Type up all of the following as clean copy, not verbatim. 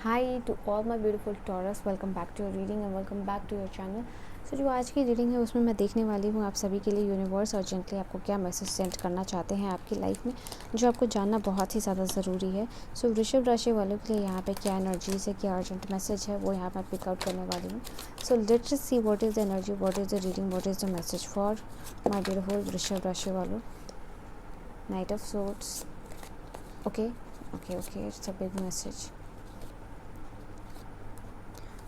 High to all my beautiful Taurus, welcome back to your reading and welcome back to your channel. So जो आज की reading है उसमें मैं देखने वाली हूँ आप सभी के लिए यूनिवर्स अर्जेंटली आपको क्या मैसेज सेंड करना चाहते हैं आपकी लाइफ में, जो आपको जानना बहुत ही ज़्यादा ज़रूरी है। सो वृषभ राशि वालों के लिए यहाँ पे क्या एनर्जीज है, क्या अर्जेंट मैसेज है, वो यहाँ पर पिकआउट करने वाली हूँ। So let's see what is the energy, what is the reading, what is the message for my beautiful वृषभ राशि वालों। Night of swords, okay okay okay, it's a big message.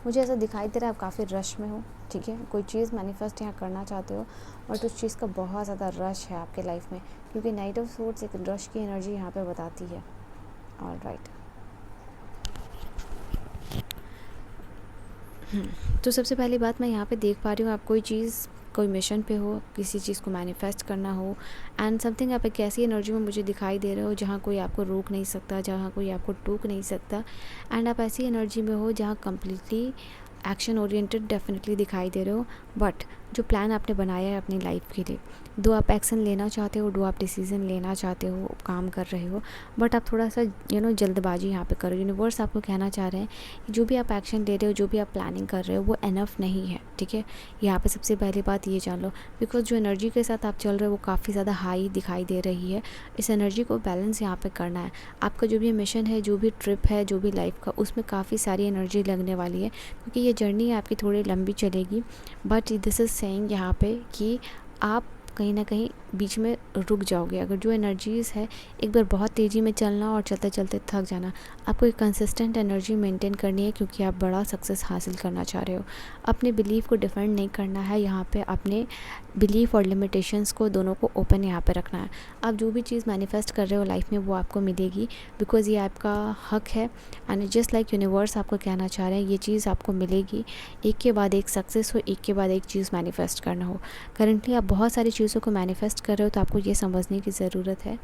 मुझे ऐसा दिखाई दे रहा है आप काफ़ी रश में हो, ठीक है। कोई चीज़ मैनिफेस्ट यहाँ करना चाहते हो बट उस चीज़ का बहुत ज़्यादा रश है आपके लाइफ में, क्योंकि नाइट ऑफ सोर्ड्स एक रश की एनर्जी यहाँ पे बताती है। All right. तो सबसे पहली बात मैं यहाँ पे देख पा रही हूँ आप कोई मिशन पे हो, किसी चीज़ को मैनिफेस्ट करना हो एंड समथिंग। आप एक ऐसी एनर्जी में मुझे दिखाई दे रहे हो जहाँ कोई आपको रोक नहीं सकता, जहाँ कोई आपको टोक नहीं सकता। एंड आप ऐसी एनर्जी में हो जहाँ कम्प्लीटली एक्शन ओरिएंटेड डेफिनेटली दिखाई दे रहे हो। बट जो प्लान आपने बनाया है अपनी लाइफ के लिए, दो आप एक्शन लेना चाहते हो, दो आप डिसीज़न लेना चाहते हो, काम कर रहे हो, बट आप थोड़ा सा जल्दबाजी यहाँ पे करो। यूनिवर्स आपको कहना चाह रहे हैं कि जो भी आप एक्शन ले रहे हो, जो भी आप प्लानिंग कर रहे हो, वो एनफ नहीं है, ठीक है। यहाँ पे सबसे पहली बात ये जान लो, बिकॉज जो एनर्जी के साथ आप चल रहे हो वो काफ़ी ज़्यादा हाई दिखाई दे रही है। इस एनर्जी को बैलेंस यहाँ पे करना है। आपका जो भी मिशन है, जो भी ट्रिप है, जो भी लाइफ का, उसमें काफ़ी सारी एनर्जी लगने वाली है, क्योंकि ये जर्नी आपकी थोड़ी लंबी चलेगी। बट दिस इज़ सेइंग यहाँ पे कि आप कहीं ना कहीं बीच में रुक जाओगे। अगर जो एनर्जीज़ है, एक बार बहुत तेज़ी में चलना और चलते चलते थक जाना। आपको एक कंसिस्टेंट एनर्जी मेंटेन करनी है, क्योंकि आप बड़ा सक्सेस हासिल करना चाह रहे हो। अपने बिलीफ को डिफेंड नहीं करना है यहाँ पे, अपने बिलीफ और लिमिटेशंस को दोनों को ओपन यहाँ पे रखना है। आप जो भी चीज़ मैनिफेस्ट कर रहे हो लाइफ में, वो आपको मिलेगी, बिकॉज़ ये आपका हक है। एंड जस्ट लाइक यूनिवर्स आपको कहना चाह रहे हैं ये चीज़ आपको मिलेगी। एक के बाद एक सक्सेस हो, एक के बाद एक चीज़ मैनिफेस्ट करना हो। करंटली आप बहुत सारी चीज़ों को मैनिफेस्ट कर रहे हो, तो आपको ये समझने की ज़रूरत है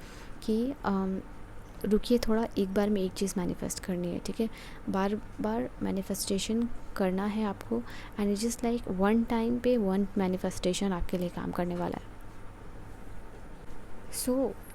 कि रुकिए थोड़ा, एक बार में एक चीज़ मैनिफेस्ट करनी है, ठीक है। बार बार मैनिफेस्टेशन करना है आपको, and just like one time पे वन मैनिफेस्टेशन आपके लिए काम करने वाला है।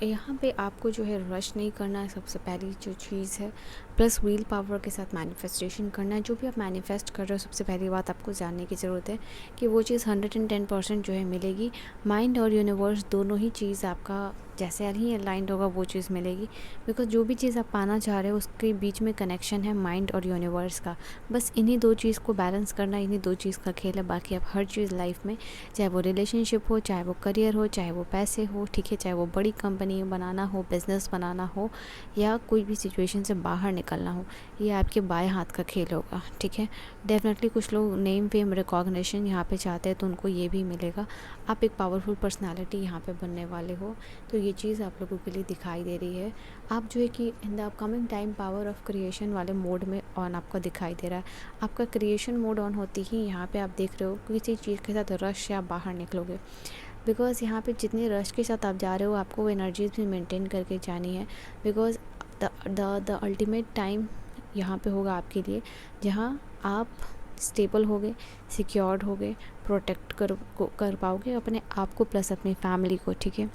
यहाँ पे आपको जो है रश नहीं करना है, सबसे पहली जो चीज़ है। प्लस व्हील पावर के साथ मैनिफेस्टेशन करना है। जो भी आप मैनिफेस्ट कर रहे हो, सबसे पहली बात आपको जानने की ज़रूरत है कि वो चीज़ 110% जो है मिलेगी। माइंड और यूनिवर्स दोनों ही चीज़ आपका जैसे ही अलाइंड होगा वो चीज़ मिलेगी, बिकॉज जो भी चीज़ आप पाना चाह रहे हो उसके बीच में कनेक्शन है माइंड और यूनिवर्स का। बस इन्हीं दो चीज़ को बैलेंस करना, इन्हीं दो चीज़ का खेल है। बाकी आप हर चीज़ लाइफ में, चाहे वो रिलेशनशिप हो, चाहे वो करियर हो, चाहे वो पैसे हो, ठीक है, चाहे वो बड़ी कंपनी बनाना हो, बिज़नेस बनाना हो, या कोई भी सिचुएशन से बाहर निकलना हो, ये आपके बाएं हाथ का खेल होगा, ठीक है। डेफिनेटली कुछ लोग नेम फेम रिकॉग्निशन यहाँ पे चाहते हैं, तो उनको ये भी मिलेगा। आप एक पावरफुल पर्सनालिटी यहाँ पे बनने वाले हो, तो ये चीज़ आप लोगों के लिए दिखाई दे रही है। आप जो है कि in the upcoming time power of creation वाले मोड में ऑन आपको दिखाई दे रहा है। आपका क्रिएशन मोड ऑन होती ही यहाँ पे आप देख रहे हो किसी चीज़ के साथ रश से आप बाहर निकलोगे, बिकॉज़ यहाँ पे जितने रश के साथ आप जा रहे हो, आपको वो एनर्जीज भी मेंटेन करके जानी है। बिकॉज़ द अल्टीमेट टाइम यहाँ पे होगा आपके लिए, जहाँ आप स्टेबल होगे, सिक्योर्ड होगे, प्रोटेक्ट कर पाओगे अपने आप को प्लस अपनी फैमिली को, ठीक है।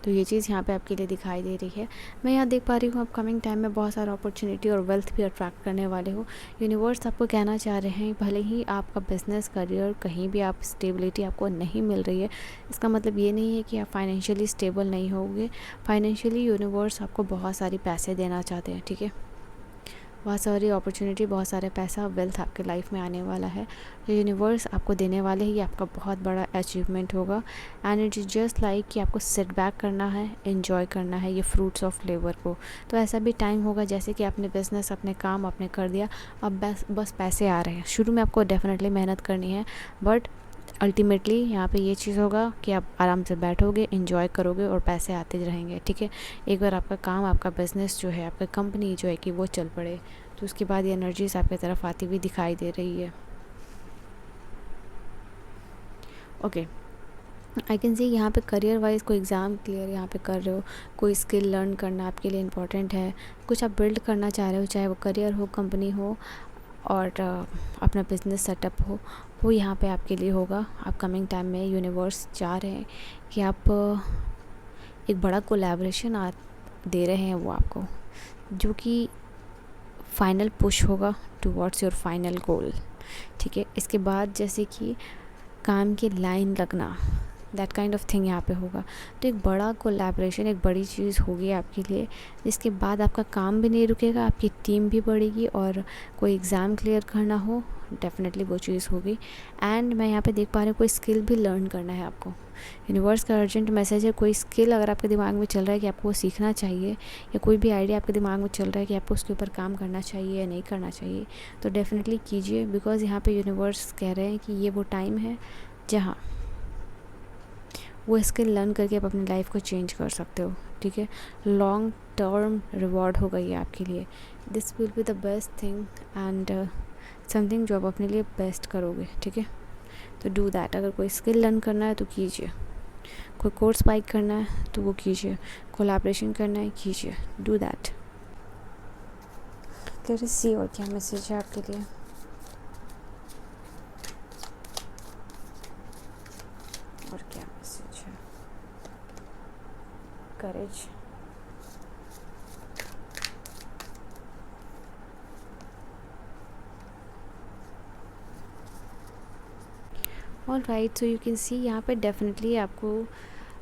तो ये चीज़ यहाँ पे आपके लिए दिखाई दे रही है। मैं यहाँ देख पा रही हूँ अपकमिंग टाइम में बहुत सारा अपॉर्चुनिटी और वेल्थ भी अट्रैक्ट करने वाले हो। यूनिवर्स आपको कहना चाह रहे हैं, भले ही आपका बिजनेस करियर कहीं भी आप स्टेबिलिटी आपको नहीं मिल रही है, इसका मतलब ये नहीं है कि आप फाइनेंशियली स्टेबल नहीं होगे। फाइनेंशियली यूनिवर्स आपको बहुत सारी पैसे देना चाहते हैं, ठीक है। बहुत सारी अपॉर्चुनिटी, बहुत सारे पैसा, वेल्थ आपके लाइफ में आने वाला है। जो यूनिवर्स आपको देने वाले हैं, ये आपका बहुत बड़ा अचीवमेंट होगा। And it is just like कि आपको सेट बैक करना है, एंजॉय करना है ये फ्रूट्स ऑफ लेबर को। तो ऐसा भी टाइम होगा जैसे कि आपने बिज़नेस, अपने काम आपने कर दिया, अब बस पैसे आ रहे हैं। शुरू में आपको डेफिनेटली मेहनत करनी है, बट अल्टीमेटली यहाँ पे ये चीज़ होगा कि आप आराम से बैठोगे, एंजॉय करोगे और पैसे आते रहेंगे, ठीक है। एक बार आपका काम, आपका बिज़नेस जो है, आपका कंपनी जो है कि वो चल पड़े, तो उसके बाद ये एनर्जीज आपकी तरफ आती हुई दिखाई दे रही है। ओके, आई कैन सी यहाँ पे करियर वाइज कोई एग्ज़ाम क्लियर यहाँ पे कर रहे हो, कोई स्किल लर्न करना आपके लिए इम्पोर्टेंट है, कुछ आप बिल्ड करना चाह रहे हो, चाहे वो करियर हो, कंपनी हो, और अपना बिज़नेस सेटअप हो, वो यहाँ पे आपके लिए होगा। अपकमिंग टाइम में यूनिवर्स चाह रहे हैं कि आप एक बड़ा कोलैबोरेशन दे रहे हैं वो आपको, जो कि फाइनल पुश होगा टुवर्ड्स योर फाइनल गोल, ठीक है। इसके बाद जैसे कि काम की लाइन लगना, दैट काइंड ऑफ थिंग यहाँ पे होगा। तो एक बड़ा कोलैबोरेशन, एक बड़ी चीज़ होगी आपके लिए, जिसके बाद आपका काम भी नहीं रुकेगा, आपकी टीम भी बढ़ेगी, और कोई एग्ज़ाम क्लियर करना हो डेफिनेटली वो चीज़ होगी। एंड मैं यहाँ पे देख पा रही हूँ कोई स्किल भी लर्न करना है आपको। यूनिवर्स का अर्जेंट मैसेज है, कोई स्किल अगर आपके दिमाग में चल रहा है कि आपको वो सीखना चाहिए, या कोई भी आइडिया आपके दिमाग में चल रहा है कि आपको उसके ऊपर काम करना चाहिए या नहीं करना चाहिए, तो डेफिनेटली कीजिए। बिकॉज़ यहाँ पे यूनिवर्स कह रहे हैं कि ये वो टाइम है जहाँ वो स्किल लर्न करके आप अपनी लाइफ को चेंज कर सकते हो, ठीक है। लॉन्ग टर्म रिवॉर्ड होगा ये आपके लिए। This will be the best thing and something जो आप अपने लिए बेस्ट करोगे, ठीक है। तो डू दैट। अगर कोई स्किल लर्न करना है तो कीजिए, कोई कोर्स बाइक करना है तो वो कीजिए, कोलैबोरेशन करना है कीजिए, डू दैट। लेट्स सी और क्या मैसेज है आपके लिए। और क्या मैसेज है। Courage, all right. So you can see यहाँ पे डेफिनेटली आपको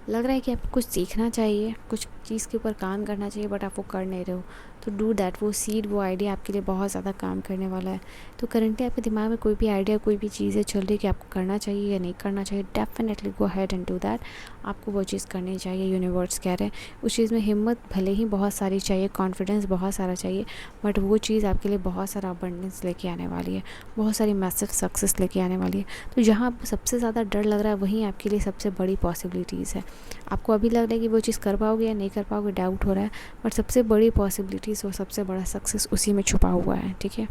लग रहा है कि आपको कुछ सीखना चाहिए, कुछ चीज़ के ऊपर काम करना चाहिए, बट आप वो कर नहीं रहे हो। तो डू दैट। वो सीड, वो आइडिया आपके लिए बहुत ज़्यादा काम करने वाला है। तो करंटली आपके दिमाग में कोई भी आइडिया, कोई भी चीज़ें चल रही है कि आपको करना चाहिए या नहीं करना चाहिए, definitely go ahead and do that. आपको वो चीज़ करनी चाहिए, यूनिवर्स कह रहे हैं। उस चीज़ में हिम्मत भले ही बहुत सारी चाहिए, कॉन्फिडेंस बहुत सारा चाहिए, बट वो चीज़ आपके लिए बहुत सारा अबंडेंस लेके आने वाली है, बहुत सारी मैसिव सक्सेस लेके आने वाली है। तो जहाँ आपको सबसे ज़्यादा डर लग रहा है वहीं आपके लिए सबसे बड़ी पॉसिबिलिटीज़ है। आपको अभी लग रहा है कि वो चीज़ कर पाओगे या नहीं कर पाओगे, डाउट हो रहा है, बट सबसे बड़ी पॉसिबिलिटीज़ और सबसे बड़ा सक्सेस उसी में छुपा हुआ है, ठीक है।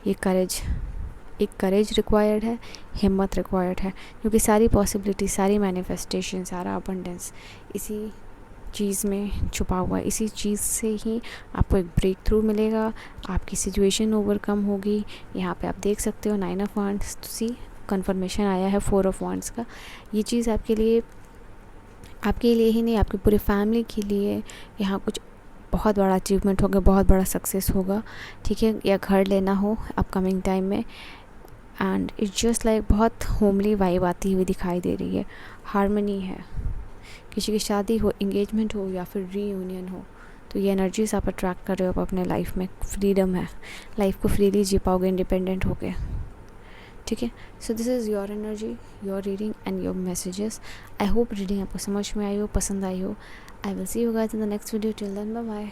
ये करेज, एक करेज रिक्वायर्ड है, हिम्मत रिक्वायर्ड है, क्योंकि सारी पॉसिबिलिटी, सारी मैनिफेस्टेशन, सारा अबंडेंस इसी चीज़ में छुपा हुआ है। इसी चीज़ से ही आपको एक ब्रेक थ्रू मिलेगा, आपकी सिचुएशन ओवरकम होगी। यहाँ पे आप देख सकते हो 9 ऑफ वांड्स, सी कन्फर्मेशन आया है 4 ऑफ वांड्स का। ये चीज़ आपके लिए ही नहीं, आपकी पूरी फैमिली के लिए यहाँ कुछ बहुत बड़ा अचीवमेंट होगा, बहुत बड़ा सक्सेस होगा, ठीक है। या घर लेना हो अपकमिंग टाइम में, एंड इट्स जस्ट लाइक बहुत होमली वाइब आती हुई दिखाई दे रही है। हारमनी है, किसी की शादी हो, इंगेजमेंट हो या फिर रीयूनियन हो, तो ये एनर्जीज आप अट्रैक्ट कर रहे हो अपने लाइफ में। फ्रीडम है, लाइफ को फ्रीली जी पाओगे इंडिपेंडेंट होके, ठीक है। So this is your energy, your reading and your messages. I hope reading आपको समझ में आई हो, पसंद आई हो। I will see you guys in the next video. Till then bye bye.